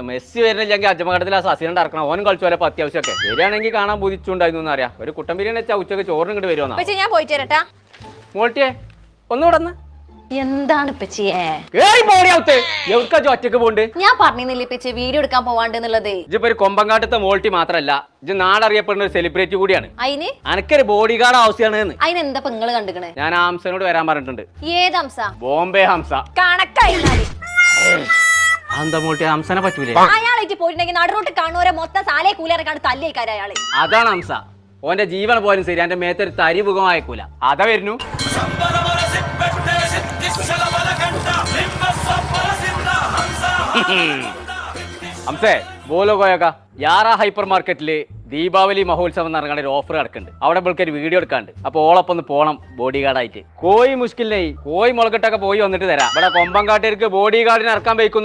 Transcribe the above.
Messi വരുന്നില്ലെങ്കിൽ അജമഘട്ടത്തിൽ ആ സസിനുണ്ട് ഇറക്കണം. ഓനും കളിച്ചു പോലെ അത്യാവശ്യമൊക്കെ വരികയാണെങ്കിൽ കാണാൻ ബുദ്ധിച്ചുണ്ടായിരുന്നു അറിയാം. ഒരു കുട്ടൻ ബിരിയാണി വെച്ചാൽ ഉച്ചക്ക് ചോറിന് ഇങ്ങോട്ട് വരുമെന്നാ. ഞാൻ പോയിട്ട് വരട്ടാ. മോൾട്ടിയെ ഒന്നുകൂടെ എന്താണ് ഇപ്പച്ചിയെ ഒറ്റക്ക് പോണ്ട്? ഞാൻ പറഞ്ഞില്ലേ ഇപ്പച്ചി വീഡിയോ എടുക്കാൻ പോവാണ്ടെന്നുള്ളത്. ഇപ്പൊ ഒരു കൊമ്പങ്കാട്ടത്തെ മോൾട്ടി മാത്രല്ല, ഇത് നാടറിയപ്പെടുന്ന ഒരു സെലിബ്രിറ്റി കൂടിയാണ്. അതിന് അനക്കൊരു ബോഡി ഗാർഡ് ആവശ്യമാണ്. അതിനെന്താ നിങ്ങള് കണ്ടിക്കണേ? ഞാൻ ഹംസനോട് വരാൻ പറഞ്ഞിട്ടുണ്ട്. ഏത് ഹംസ? ബോംബെ ഹംസ. കണക്കായി എന്താ മോൾട്ടി ഹംസനെ പറ്റൂലേ? അയാളായിട്ട് പോയിട്ടുണ്ടെങ്കിൽ നടുറോട്ട് കാണുവരെ മൊത്തം സാലേ കൂലിറക്കാണ്ട് തല്ലിയേക്കാര് അയാള്. അതാണ് ഹംസ. ഓന്റെ ജീവൻ പോലും ശരി, എന്റെ മേത്തൊരു തരി മുഖമായേക്കൂല. അതാ വരുന്നു. ഹംസേ ബോലോ കോയക്ക യാറാ ഹൈപ്പർ മാർക്കറ്റില് ദീപാവലി മഹോത്സവം എന്ന് പറഞ്ഞ ഒരു ഓഫർ കിടക്കുന്നുണ്ട്. അവിടെ നമ്മൾക്ക് ഒരു വീഡിയോ എടുക്കാണ്ട്. അപ്പൊ ഓളൊപ്പം ഒന്ന് പോണം ബോഡി ഗാർഡായിട്ട്. കോഴി മുഷ്കിലിനായി കോഴി മുളകിട്ടൊക്കെ പോയി വന്നിട്ട് തരാം. ഇവിടെ കൊമ്പങ്കാട്ടേർക്ക് ബോഡി ഗാർഡിനെ ഇറക്കാൻ വയ്ക്കുന്നു.